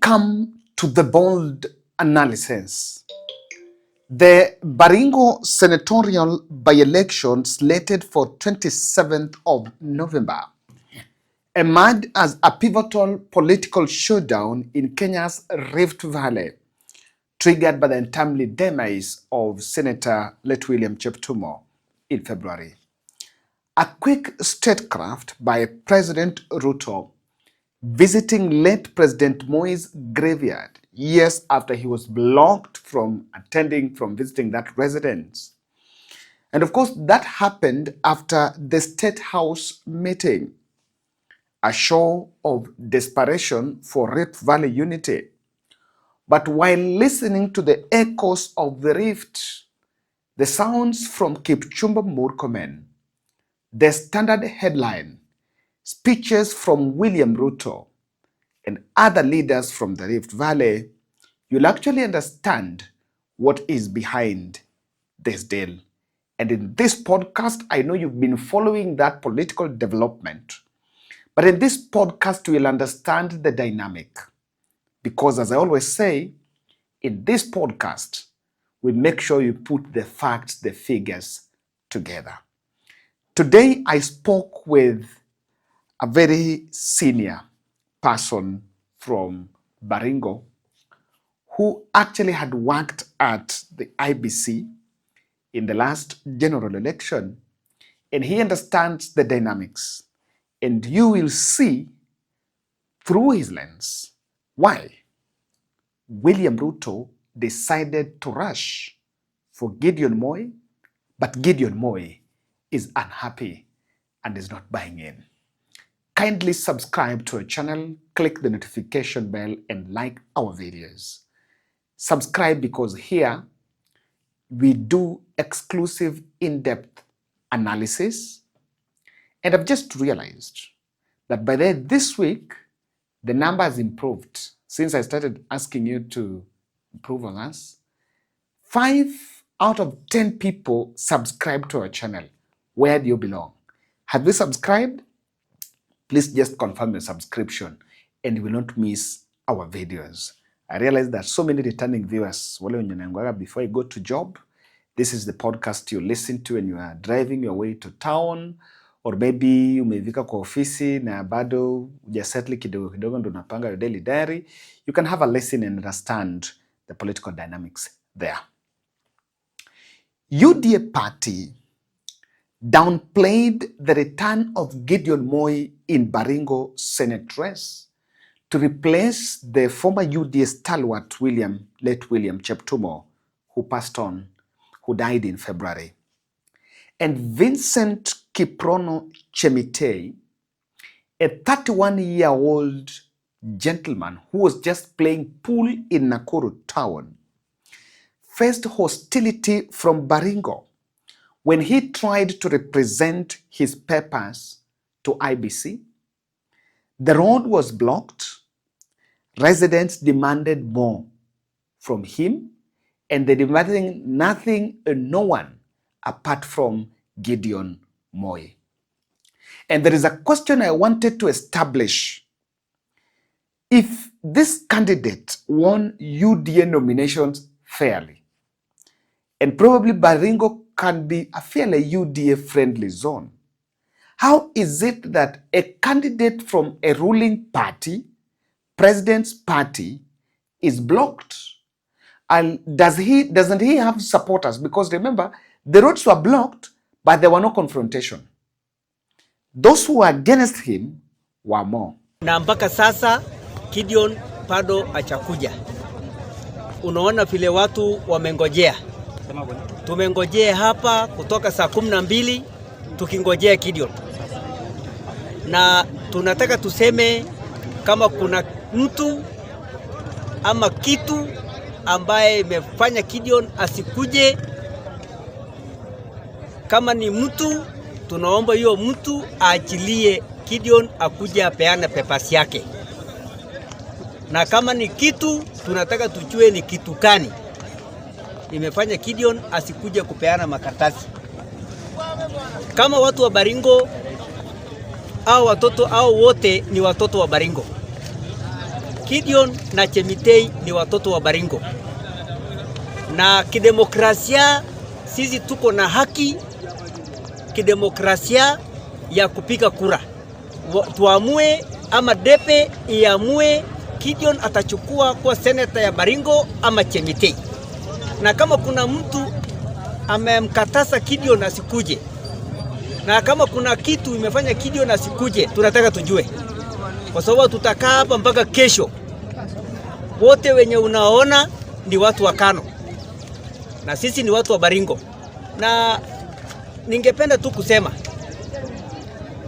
Welcome to the bold analysis. The Baringo senatorial by-election slated for 27th of November emerged as a pivotal political showdown in Kenya's Rift Valley, triggered by the untimely demise of Senator Late William Cheptumo in February. A quick statecraft by President Ruto visiting late President Moi's graveyard years after he was blocked from visiting that residence. And of course, that happened after the State House meeting, a show of desperation for Rift Valley unity. But while listening to the echoes of the rift, the sounds from Kipchumba Murkomen, the standard headline, speeches from William Ruto, and other leaders from the Rift Valley, you'll actually understand what is behind this deal. And in this podcast, I know you've been following that political development. But in this podcast, you'll understand the dynamic. Because as I always say, in this podcast, we make sure you put the facts, the figures together. Today, I spoke with a very senior person from Baringo who actually had worked at the IBC in the last general election, and he understands the dynamics, and you will see through his lens why William Ruto decided to rush for Gideon Moi, but Gideon Moi is unhappy and is not buying in. Kindly subscribe to our channel, click the notification bell, and like our videos. Subscribe because here we do exclusive in-depth analysis. And I've just realized that by this week, the number has improved. Since I started asking you to improve on us, 5 out of 10 people subscribe to our channel. Where do you belong? Have you subscribed? Please just confirm your subscription and you will not miss our videos. I realize that so many returning viewers, before you go to job, this is the podcast you listen to when you are driving your way to town, or maybe umefika kwa ofisi na bado hujasettle kidogo kidogo ndo unapanga your daily diary. You can have a listen and understand the political dynamics there. UDA party downplayed the return of Gideon Moi in Baringo Senate race to replace the former UDA stalwart late William Cheptumo, who passed on, who died in February. And Vincent Kiprono Chemitei, a 31-year-old gentleman who was just playing pool in Nakuru town, faced hostility from Baringo when he tried to represent his papers to IBC. The road was blocked. Residents demanded more from him, and they demanded nothing and no one apart from Gideon Moi. And there is a question I wanted to establish. If this candidate won UDA nominations fairly, and probably Baringo can be a fairly UDA-friendly zone, how is it that a candidate from a ruling party, president's party, is blocked? And doesn't he have supporters? Because remember, the roads were blocked, but there were no confrontation. Those who were against him were more. Na mpaka sasa Gideon bado hajakuja. Unaona vile watu wamengojea. Tumengojea hapa kutoka saa 12 tukingojea Gideon. Na tunataka tuseme kama kuna mtu ama kitu ambaye imefanya Gideon asikuje. Kama ni mtu, tunaomba hiyo mtu aachilie Gideon akuje apeane papers yake. Na kama ni kitu, tunataka tujue ni kitu gani imefanya Gideon asikuje kupeana makaratasi. Kama watu wa Baringo au watoto au wote ni watoto wa Baringo. Gideon na Chemitei ni watoto wa Baringo, na kidemokrasia sisi tuko na haki kidemokrasia ya kupiga kura. Tuamue ama depe iamue Gideon atachukua kwa seneta ya Baringo ama Chemitei. Na kama kuna mtu amemkataza Gideon asikuje, na kama kuna kitu imefanya Gideon asikuje, tunataka tujue. Kwa sababu tutakaa hapa mpaka kesho. Wote wenye unaona ni watu wa Kano, na sisi ni watu wa Baringo. Na ningependa tu kusema,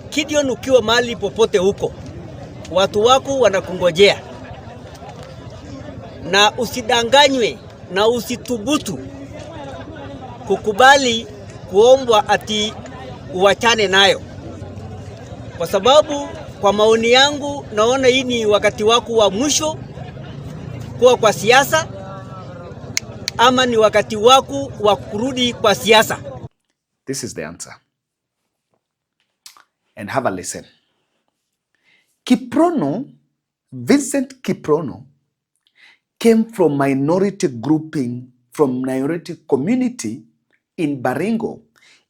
Gideon, ukiwa mahali popote huko, watu wako wanakungojea, na usidanganywe na usithubutu kukubali kuombwa ati uachane nayo, kwa sababu kwa maoni yangu naona hii ni wakati wako wa mwisho kuwa kwa siasa, ama ni wakati wako wa kurudi kwa siasa. This is the answer. And have a listen. Kiprono, Vincent Kiprono, came from minority grouping, from minority community in Baringo,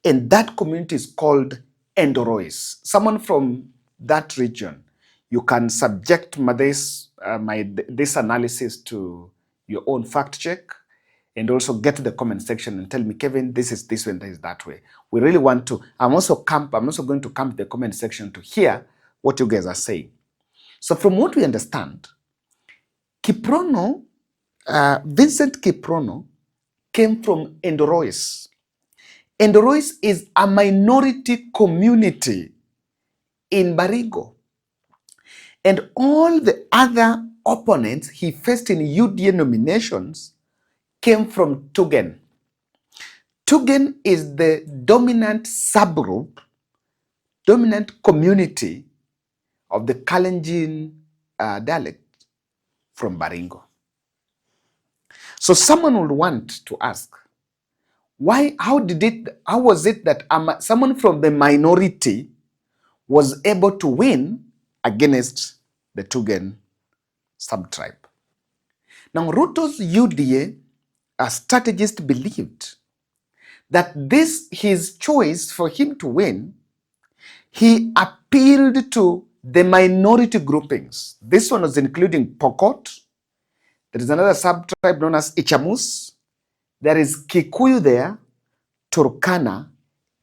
and that community is called Endorois. Someone from that region, you can subject this analysis to your own fact check, and also get to the comment section and tell me, Kevin, this is this way and this is that way. We really want to. I'm also going to come to the comment section to hear what you guys are saying. So from what we understand, Kiprono, Vincent Kiprono, came from Endorois. Endorois is a minority community in Baringo. And all the other opponents he faced in UDA nominations came from TURGEN. TURGEN is the dominant subgroup, dominant community of the Kalenjin dialect from Baringo. So someone would want to ask, how was it that someone from the minority was able to win against the TURGEN subtribe? Now, Ruto's UDA strategist believed that his choice for him to win, he appealed to the minority groupings. This one was including Pokot. There is another subtribe known as Ichamus. There is Kikuyu there, Turkana,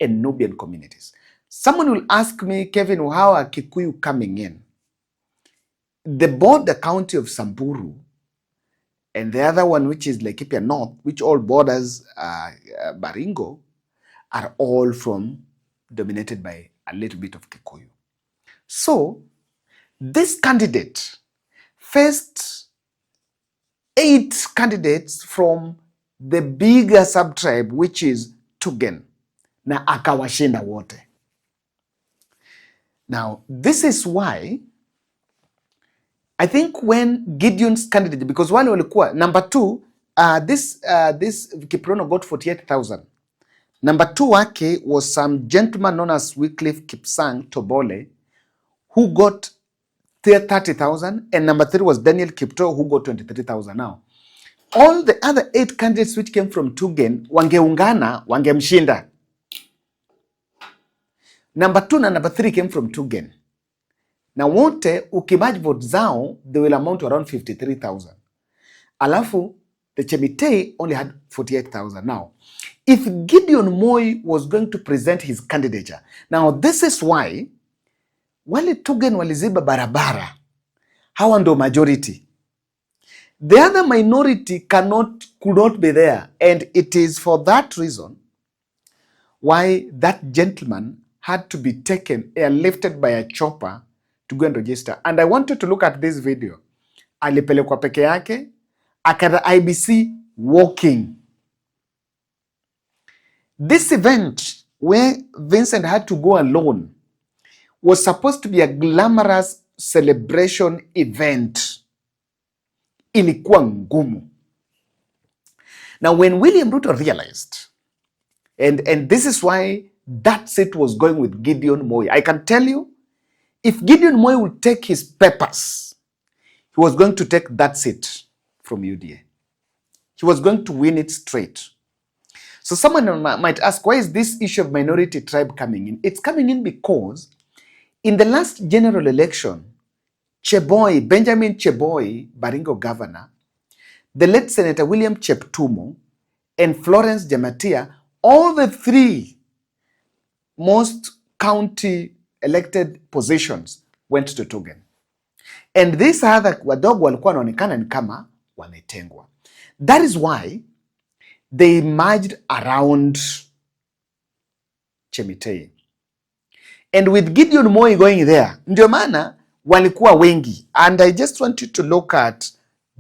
and Nubian communities. Someone will ask me, Kevin, how are Kikuyu coming in? The border county of Samburu and the other one, which is Laikipia North, which all borders Baringo, are all dominated by a little bit of Kikuyu. So this candidate faced 8 candidates from the bigger subtribe, which is TURGEN, na akawashinda wote. Now, this is why I think when Gideon's candidate, because wale walikuwa number 2, this Kiprono got 48,000. Number 2 wake was some gentleman known as Wycliffe Kipsang Tobole, who got 30,000, and number 3 was Daniel Kipto, who got 23,000. Now, all the other 8 candidates which came from TURGEN, wangeungana, wangemshinda. Number 2 na number 3 came from TURGEN. Na wote ukimaji vote zao, they will amount to around 53,000. Alafu, the Chemitei only had 48,000. Now, if Gideon Moi was going to present his candidature, now this is why, wale TURGEN waliziba barabara, hawa ndo majority. The other minority could not be there, and it is for that reason why that gentleman had to be taken, airlifted by a chopper to go and register. And I wanted to look at this video. Alipelekwa peke yake, akada IBC walking. This event where Vincent had to go alone was supposed to be a glamorous celebration event. Ilikuwa ngumu. Now, when William Ruto realized, and this is why that seat was going with Gideon Moi, I can tell you, if Gideon Moi would take his papers, he was going to take that seat from UDA. He was going to win it straight. So someone might ask, why is this issue of minority tribe coming in? It's coming in because in the last general election, Benjamin Cheboy, Baringo governor, the late Senator William Cheptumo, and Florence Jamatia, all the three most county elected positions went to TURGEN. And these other wadogo walikuwa wanaonekana ni kama wametengwa. That is why they emerged around Chemitei. And with Gideon Moi going there, ndio maana walikuwa wengi. And I just want you to look at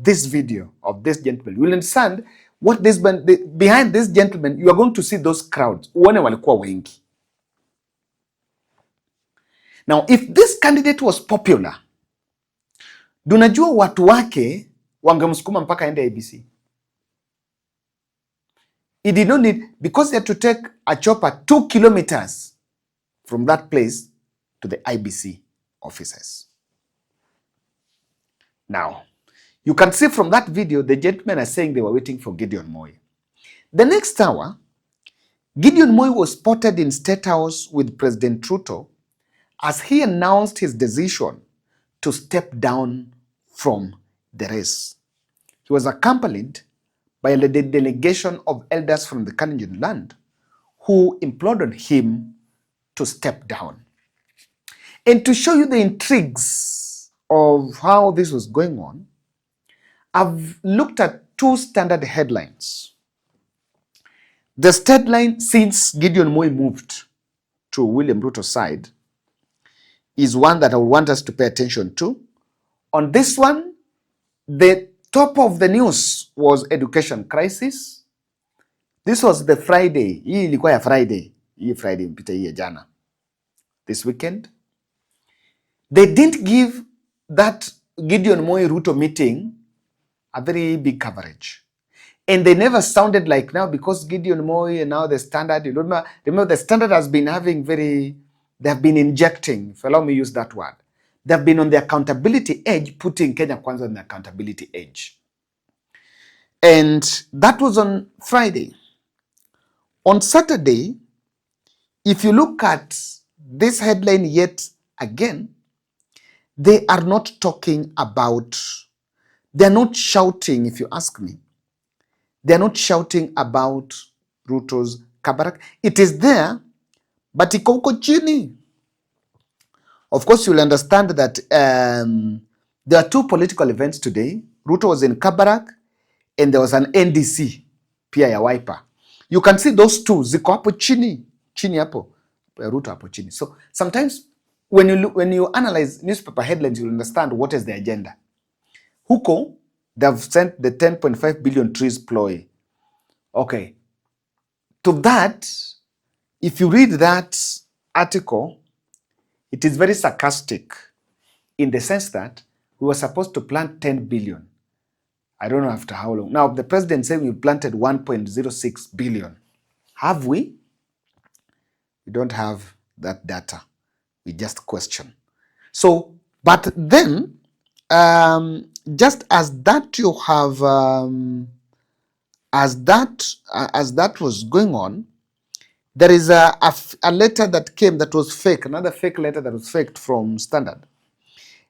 this video of this gentleman. You will understand what this behind this gentleman, you are going to see those crowds. Uone walikuwa wengi. Now, if this candidate was popular, dunajua watu wake wangemsukuma mpaka aende ABC. He did not need, because he had to take a chopper 2 kilometers from that place to the IBC offices. Now, you can see from that video, the gentlemen are saying they were waiting for Gideon Moi. The next hour, Gideon Moi was spotted in State House with President Ruto as he announced his decision to step down from the race. He was accompanied by a delegation of elders from the Kenyan land who implored on him to step down. And to show you the intrigues of how this was going on, I've looked at two standard headlines. The headline, since Gideon Moi moved to William Ruto's side, is one that I want us to pay attention to. On this one, the top of the news was education crisis. This was the Friday. Hii ilikuwa ya Friday. Hii Friday mpita hii jana. This weekend. They didn't give that Gideon Moi Ruto meeting a very big coverage. And they never sounded like now, because Gideon Moi and now the Standard, you remember the Standard has been having they have been injecting, if allow me use that word, they have been on the accountability edge, putting Kenya Kwanza on the accountability edge. And that was on Friday. On Saturday, if you look at this headline yet again, they are not talking about, they're not shouting, if you ask me, they're not shouting about Ruto's Kabarak. It is there, but iko huko chini. Of course, you'll understand that there are two political events today. Ruto was in Kabarak, and there was an NDC, pia ya Wiper. You can see those two, ziko hapo chini hapo, Ruto hapo chini. So sometimes when you analyze newspaper headlines, you'll understand what is the agenda. Huko, they've sent the 10.5 billion trees ploy. Okay. To that, if you read that article, it is very sarcastic in the sense that we were supposed to plant 10 billion. I don't know after how long. Now, the president said we planted 1.06 billion. Have we? We don't have that data. We just question. So, but then, just as that you have, as that was going on, there is a letter that came that was fake, another fake letter that was faked from Standard.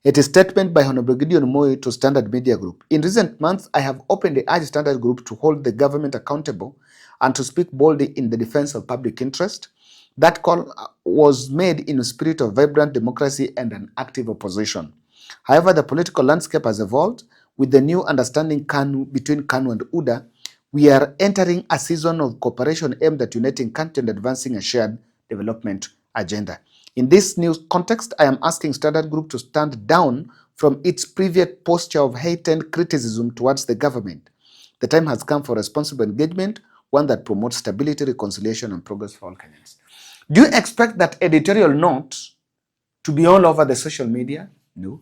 It is a statement by Honorable Gideon Moi to Standard Media Group. In recent months, I have openly urged Standard Group to hold the government accountable and to speak boldly in the defense of public interest. That call was made in a spirit of vibrant democracy and an active opposition. However, the political landscape has evolved. With the new understanding between KANU and UDA, we are entering a season of cooperation aimed at uniting country and advancing a shared development agenda. In this new context, I am asking Standard Group to stand down from its previous posture of hate and criticism towards the government. The time has come for responsible engagement, one that promotes stability, reconciliation, and progress for all Kenyans. Do you expect that editorial note to be all over the social media? No.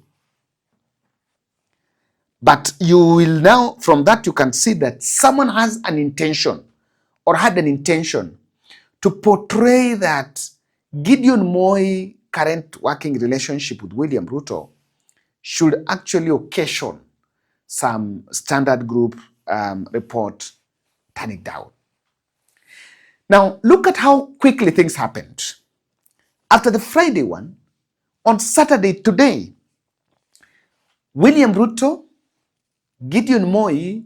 But you will now, from that you can see that someone has an intention or had an intention to portray that Gideon Moi current working relationship with William Ruto should actually occasion some standard group report turning down. Now, look at how quickly things happened. After the Friday one, on Saturday today, William Ruto, Gideon Moi,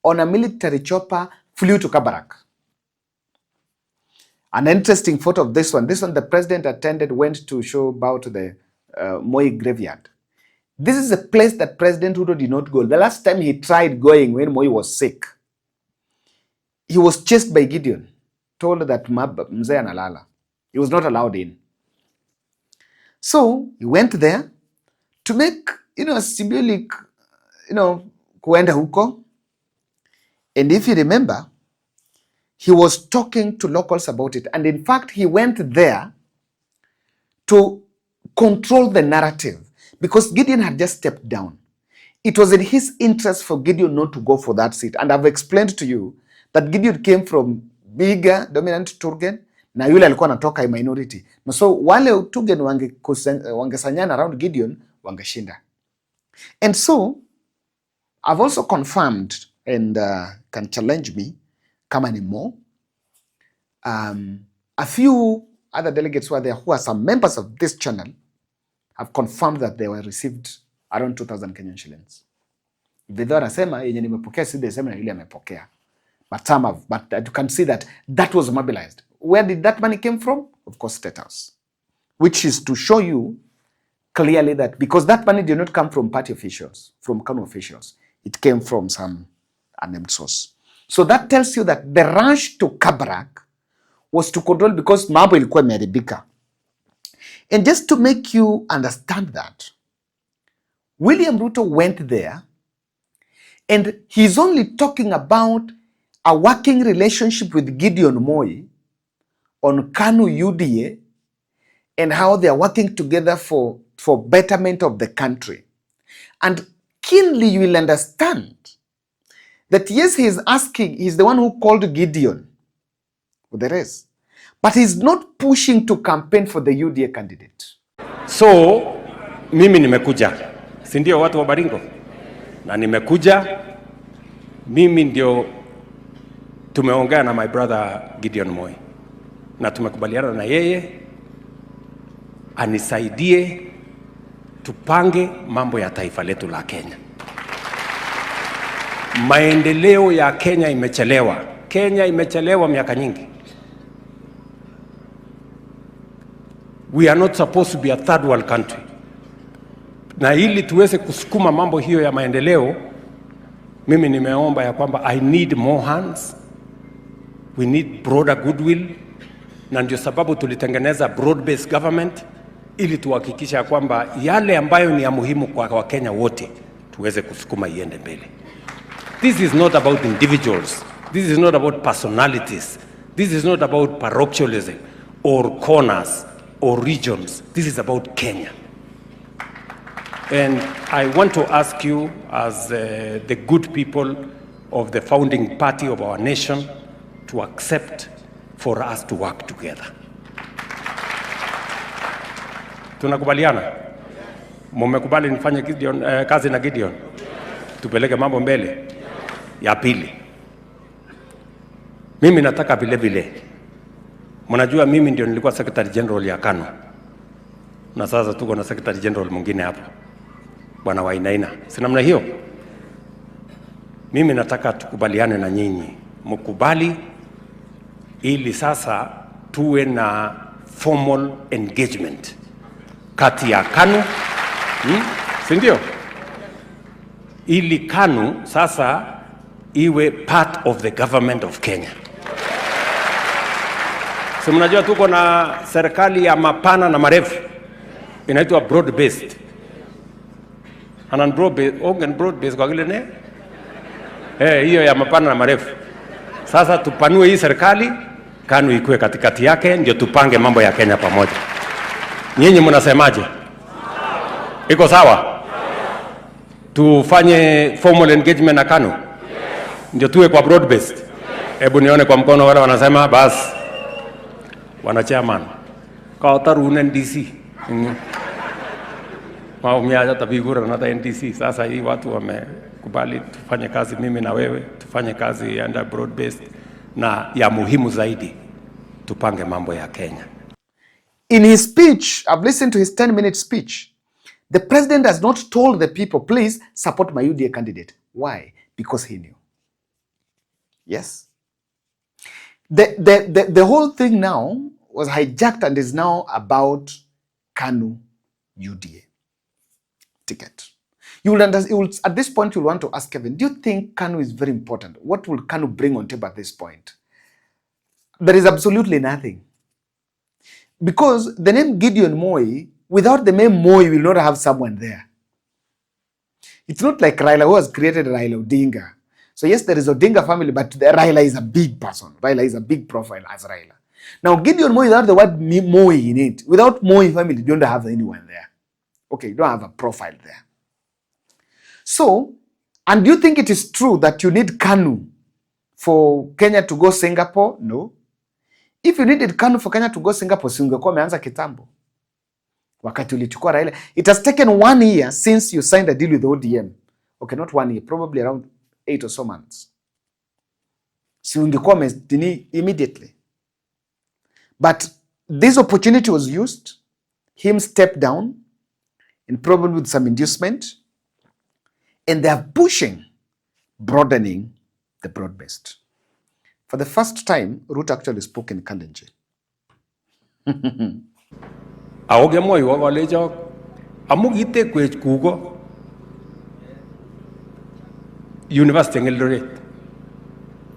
on a military chopper, flew to Kabarak. An interesting photo of this one. This one the president attended, went to show bow to the Moi graveyard. This is a place that President Ruto did not go. The last time he tried going when Moi was sick, he was chased by Gideon, told that mzee analala. He was not allowed in. So he went there to make, a symbolic, kuenda huko. And if you remember, he was talking to locals about it. And in fact, he went there to control the narrative because Gideon had just stepped down. It was in his interest for Gideon not to go for that seat. And I've explained to you that Gideon came from bigger, dominant TURGEN, na yule alikuwa anatoka minority. So wale TURGEN wangesanyana around Gideon, wangeshinda. And so, I've also confirmed, and can challenge me, kama ni more, a few other delegates were there who are some members of this channel have confirmed that they were received around 2,000 Kenyan shillings. Vidho anasema yenye nimepokea si the same na yule amepokea. But some have, but you can see that that was mobilized. Where did that money came from? Of course, State House. Which is to show you clearly that because that money did not come from party officials, from Kanu officials, it came from some unnamed source. So that tells you that the rush to Kabarak was to control because mambo ilikuwa imeharibika. And just to make you understand that, William Ruto went there and he's only talking about a working relationship with Gideon Moi on Kanu UDA and how they are working together for betterment of the country. And keenly you will understand that yes, he's the one who called Gideon for the rest, but he's not pushing to campaign for the UDA candidate. So, mimi nimekuja, si ndio watu wa Baringo? Na nimekuja, mimi ndio tumeongea na my brother Gideon Moi. Na tumekubaliana na yeye anisaidie tupange mambo ya taifa letu la Kenya. Maendeleo ya Kenya imechelewa. Kenya imechelewa miaka nyingi. We are not supposed to be a third world country. Na ili tuweze kusukuma mambo hiyo ya maendeleo, mimi nimeomba ya kwamba I need more hands. We need broader goodwill. Na ndio sababu tulitengeneza broad-based government ili tuhakikisha kwamba yale ambayo ni ya muhimu kwa Wakenya wote tuweze kusukuma iende mbele. This is not about individuals. This is not about personalities. This is not about parochialism or corners or regions. This is about Kenya. And I want to ask you as the good people of the founding party of our nation to accept for us to work together. Tunakubaliana? Mmekubali nifanye kazi na Gideon? Tupeleke mambo mbele. Ya pili, mimi nataka vile vile, mnajua mimi ndio nilikuwa Secretary General ya Kanu, na sasa tuko na Secretary General mwingine hapa, Bwana Wainaina. Si namna hiyo? Mimi nataka tukubaliane na nyinyi, mkubali ili sasa tuwe na formal engagement kati ya Kanu, si ndio? Ili Kanu sasa iwe part of the government of Kenya. So mnajua tuko na serikali ya mapana na marefu, inaitwa broad based. Hanan broad based kwa kile ne? Hiyo ya mapana na marefu. Sasa tupanue hii serikali, Kanu ikuwe katikati yake, ndio tupange mambo ya Kenya pamoja. Nyinyi mnasemaje? Iko sawa? Tufanye formal engagement na Kanu? Ndio tuwe kwa broad based. Hebu nione kwa mkono wale wanasema basi. Wana chairman. Ka utaru NDC. Maumia hata bigura na NDC. Sasa hii watu wamekubali tufanye kazi, mimi na wewe tufanye kazi under broad based, na ya muhimu zaidi tupange mambo ya Kenya. In his speech, I've listened to his 10-minute speech. The president has not told the people, please support my UDA candidate. Why? Because he knew. Yes. The whole thing now was hijacked and is now about KANU UDA ticket. You will understand, at this point, you'll want to ask Kevin, do you think KANU is very important? What will KANU bring on table at this point? There is absolutely nothing. Because the name Gideon Moi, without the name Moi, will not have someone there. It's not like Raila, who has created Raila Odinga. So yes, there is Odinga family, but Raila is a big person. Raila is a big profile as Raila. Now, Gideon Moi, without the word Moi in it, without Moi family, you don't have anyone there. Okay, you don't have a profile there. So, and do you think it is true that you need KANU for Kenya to go Singapore? No. If you needed KANU for Kenya to go Singapore, singekuwa umeanza kitambo. Wakati ulichukua Raila. It has taken 1 year since you signed a deal with ODM. Okay, not 1 year, probably around 8 or so months. So ungekuwa umedini immediately. But this opportunity was used. Him step down, and probably with some inducement. And they are pushing, broadening the broad-based. For the first time, Ruto actually spoke in Kalenjin. Aoge Moi walejo amugite kwech kugo University Eldoret.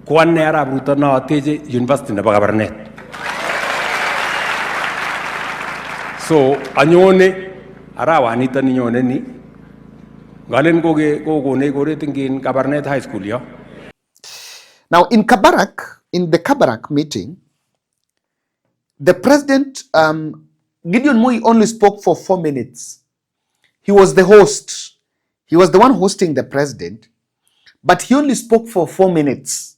Kwan ne arab Ruto na teje University nebo Kabarnet. So anyone arawa nito ni nyone ni galen gogo ne gore tingin Kabarnet High School yo. Now in the Kabarak meeting, the president, Gideon Moi only spoke for 4 minutes. He was the host. He was the one hosting the president, but he only spoke for 4 minutes.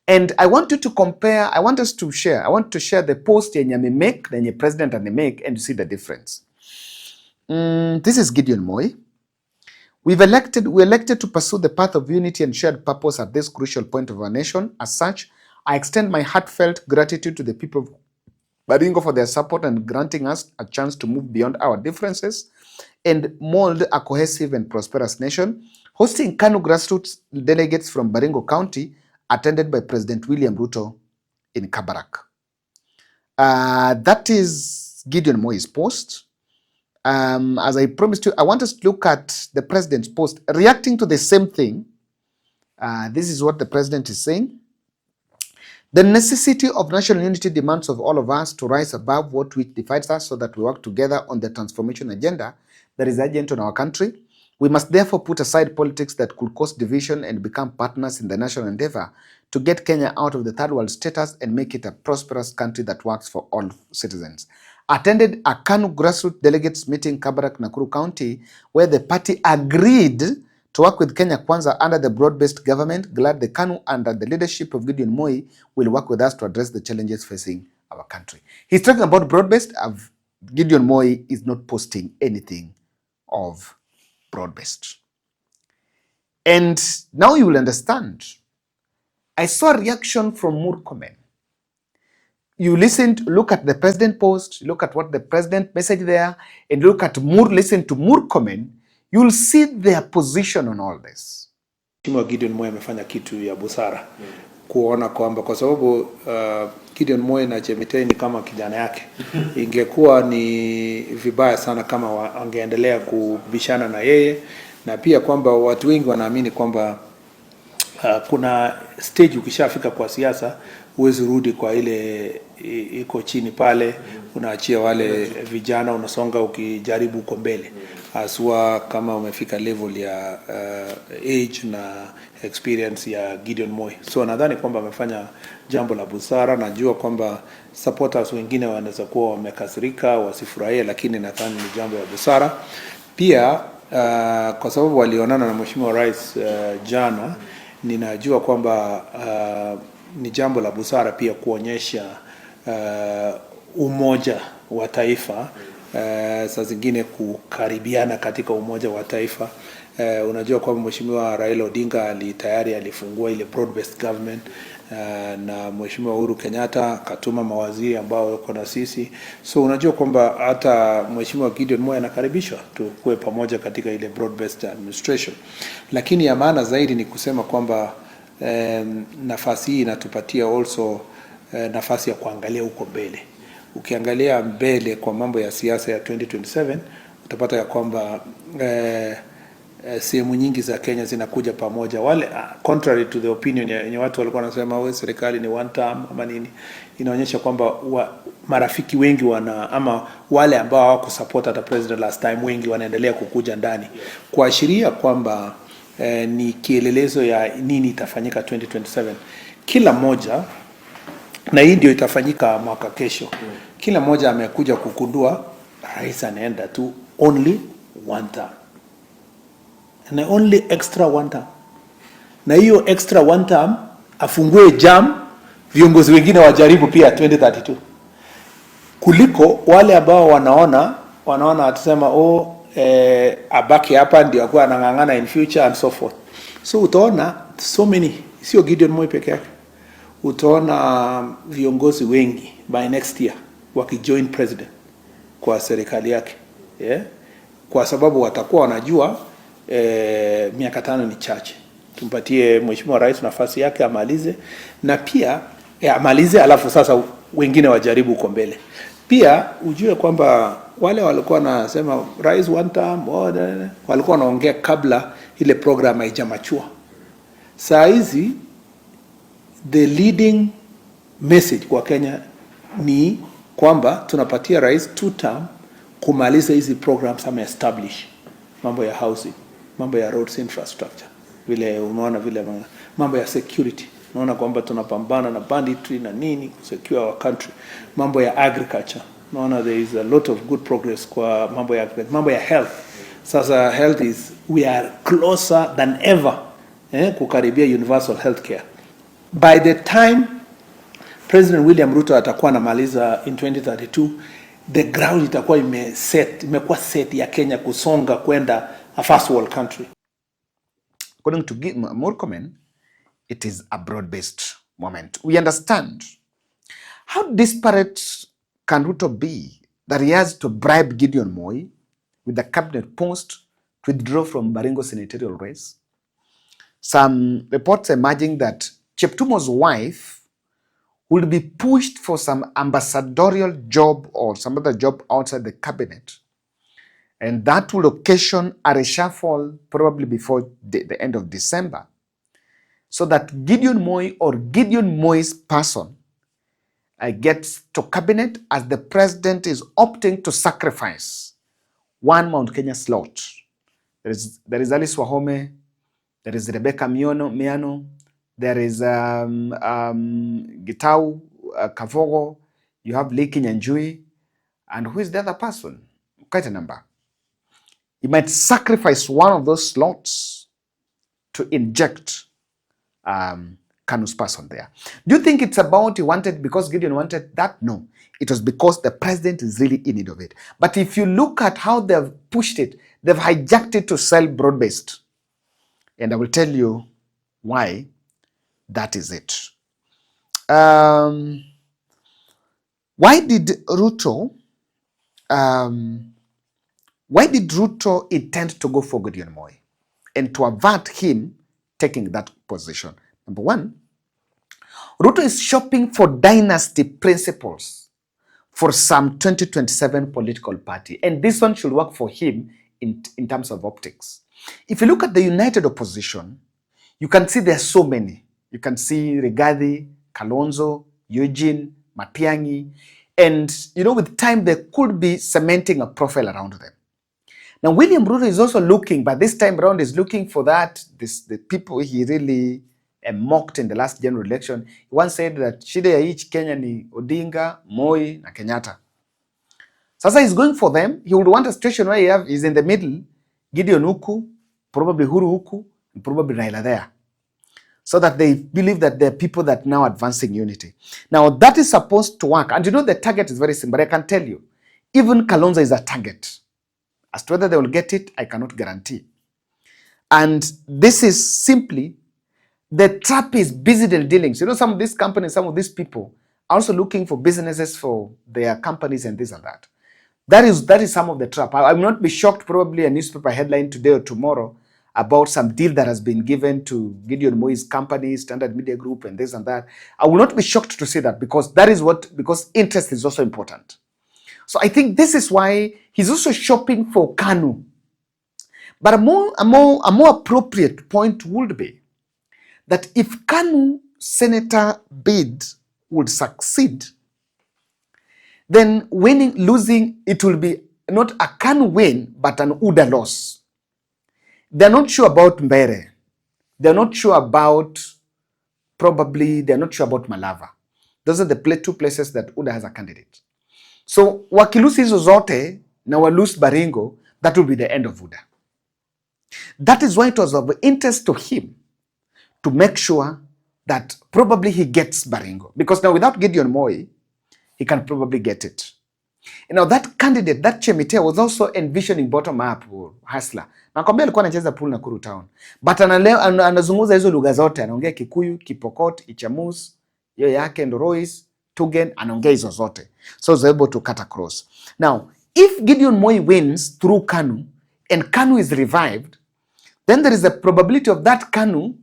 And I want you to compare, I want to share the post yenye make, yenye president and make, and to see the difference. This is Gideon Moi. We elected to pursue the path of unity and shared purpose at this crucial point of our nation. As such, I extend my heartfelt gratitude to the people of Baringo for their support and granting us a chance to move beyond our differences and mold a cohesive and prosperous nation. Hosting KANU grassroots delegates from Baringo County, attended by President William Ruto in Kabarak. That is Gideon Moi's post. As I promised you, I want us to look at the president's post reacting to the same thing. This is what the president is saying. The necessity of national unity demands of all of us to rise above what which divides us so that we work together on the transformation agenda that is urgent in our country. We must therefore put aside politics that could cause division and become partners in the national endeavor to get Kenya out of the third world status and make it a prosperous country that works for all citizens. Attended a KANU grassroots delegates meeting Kabarak, Nakuru County, where the party agreed to work with Kenya Kwanza under the broad-based government. Glad the KANU under the leadership of Gideon Moi will work with us to address the challenges facing our country. He's talking about broad-based. Gideon Moi is not posting anything of broad-based. And now you will understand. I saw a reaction from Murkomen. You look at the president post, look at what the president messaged there, and listen to Murkomen, you will see their position on all this. Gideon Moi amefanya kitu ya busara kuona kwamba kwa sababu Gideon Moi na Chemitei ni kama kijana yake. Ingekuwa ni vibaya sana kama angeendelea kubishana na yeye, na pia kwamba watu wengi wanaamini kwamba kuna stage ukishafika kwa siasa uwezi rudi kwa ile iko chini pale, unaachia wale vijana, unasonga ukijaribu uko mbele. Aswa kama umefika level ya age na experience ya Gideon Moi. So nadhani kwamba amefanya jambo la busara. Najua kwamba supporters wengine wanaweza kuwa wamekasirika, wasifurahie, lakini nadhani ni jambo la busara. Pia kwa sababu walionana na Mheshimiwa Rais jana, ninajua kwamba ni jambo la busara pia kuonyesha umoja wa taifa saa zingine kukaribiana katika umoja wa taifa. Unajua kwamba Mheshimiwa Raila Odinga tayari alifungua ile broad-based government, na Mheshimiwa Uhuru Kenyatta katuma mawaziri ambao wako na sisi. So unajua kwamba hata Mheshimiwa Gideon Moi anakaribishwa tukue pamoja katika ile broad-based administration. Lakini ya maana zaidi ni kusema kwamba nafasi hii inatupatia also nafasi ya kuangalia huko mbele. Ukiangalia mbele kwa mambo ya siasa ya 2027 utapata ya kwamba sehemu nyingi za Kenya zinakuja pamoja. Wale contrary to the opinion ya watu walikuwa wanasema wewe serikali ni one term ama nini, inaonyesha kwamba marafiki wengi ama wale ambao hawakusupport hata president last time wengi wanaendelea kukuja ndani, kuashiria kwamba ni kielelezo ya nini itafanyika 2027. Kila moja, na hii ndio itafanyika mwaka kesho, kila moja amekuja kukundua rais anaenda tu only one term. Na only extra one term. Na hiyo extra one term afungue jam, viongozi wengine wajaribu pia 2032. Kuliko wale ambao wanaona atasema abaki hapa ndio akuwa anang'ang'ana in future and so forth. So utaona so many, sio Gideon Moi peke yake. Utaona viongozi wengi by next year wakijoin president kwa serikali yake. Yeah? Kwa sababu watakuwa wanajua miaka 5 ni chache. Tumpatie Mheshimiwa Rais nafasi yake amalize, na pia amalize alafu sasa wengine wajaribu uko mbele. Pia ujue kwamba wale walikuwa nasema rais one term, walikuwa wanaongea kabla ile program haijamachua. Saa hizi the leading message kwa Kenya ni kwamba tunapatia rais 2 term kumaliza hizi programs ama establish mambo ya housing, mambo ya roads infrastructure, vile unaona vile mambo ya security, unaona kwamba tunapambana na banditry na nini secure our country, mambo ya agriculture, unaona there is a lot of good progress kwa mambo ya health. Sasa health is, we are closer than ever kukaribia universal healthcare. By the time President William Ruto atakuwa anamaliza in 2032, the ground itakuwa imekuwa set ya Kenya kusonga kwenda a first world country. According to Murkomen, it is a broad-based moment. We understand how disparate can Ruto be that he has to bribe Gideon Moi with the cabinet post to withdraw from Baringo senatorial race. Some reports emerging that Cheptumo's wife will be pushed for some ambassadorial job or some other job outside the cabinet. And that will occasion a reshuffle probably before the end of December. So that Gideon Moi or Gideon Moi's person gets to cabinet as the president is opting to sacrifice one Mount Kenya slot. There is Alice Wahome, there is Rebecca Miano, there is Gitau Kavogo, you have Lee Kinyanjui, and who is the other person? Quite a number. He might sacrifice one of those slots to inject Kanu's person there. Do you think it's about he wanted because Gideon wanted that? No. It was because the president is really in need of it. But if you look at how they've pushed it, they've hijacked it to sell broad-based. And I will tell you why that is it. Why did Ruto intend to go for Gideon Moi and to avert him taking that position? Number one, Ruto is shopping for dynasty principles for some 2027 political party. And this one should work for him in terms of optics. If you look at the united opposition, you can see there are so many. You can see Rigathi, Kalonzo, Eugene, Matiang'i. And, with time, there could be cementing a profile around them. Now, William Ruto is also looking, but this time around is looking for the people he really mocked in the last general election. He once said that shida ya each Kenya ni Odinga, Moi, na Kenyatta. Sasa he's going for them. He would want a situation where he's in the middle, Gideon huku, probably Huru huku, and probably Raila there. So that they believe that they're people that now advancing unity. Now, that is supposed to work. And the target is very simple. I can tell you, Even Kalonzo is a target. As to whether they will get it, I cannot guarantee. And this is simply, the trap is busy dealings. You know, some of these companies, some of these people are also looking for businesses for their companies and this and that. That is some of the trap. I will not be shocked, probably a newspaper headline today or tomorrow about some deal that has been given to Gideon Moi's company, Standard Media Group, and this and that. I will not be shocked to see that, because because interest is also important. So I think this is why he's also shopping for KANU. But a more appropriate point would be that if KANU senator bid would succeed, then losing, it will be not a KANU win, but an UDA loss. They're not sure about Mbere. They're not sure about, they're not sure about Malava. Those are the two places that UDA has a candidate. So wakilusi hizo zote na walose Baringo, that will be the end of UDA. That is why it was of interest to him to make sure that probably he gets Baringo. Because now without Gideon Moi, he can probably get it. You know, that candidate, that Chemite, was also envisioning bottom-up hustler. Nakwambia alikuwa anacheza pool Nakuru town. But anazungumza hizo lugha zote. Anaongea Kikuyu, Kipokot, Ichamus, hiyo yake, Ndorois, Tugen, anaongea hizo zote. So he's able to cut across. Now, if Gideon Moi wins through KANU, and KANU is revived, then there is a probability of that KANU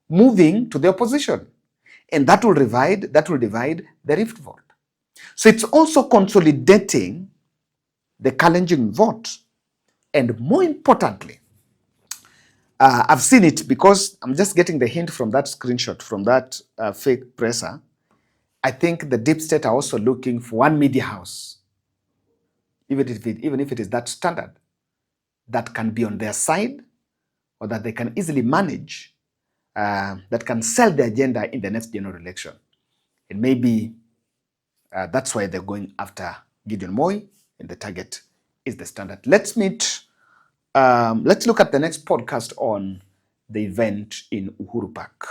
moving to the opposition. And that will divide the Rift vote. So it's also consolidating the Kalenjin vote. And more importantly, I've seen it because I'm just getting the hint from that screenshot, from that fake presser. I think the deep state are also looking for one media house, even if it is that Standard, that can be on their side, or that they can easily manage, that can sell the agenda in the next general election. And maybe that's why they're going after Gideon Moi, and the target is the Standard. Let's look at the next podcast on the event in Uhuru Park.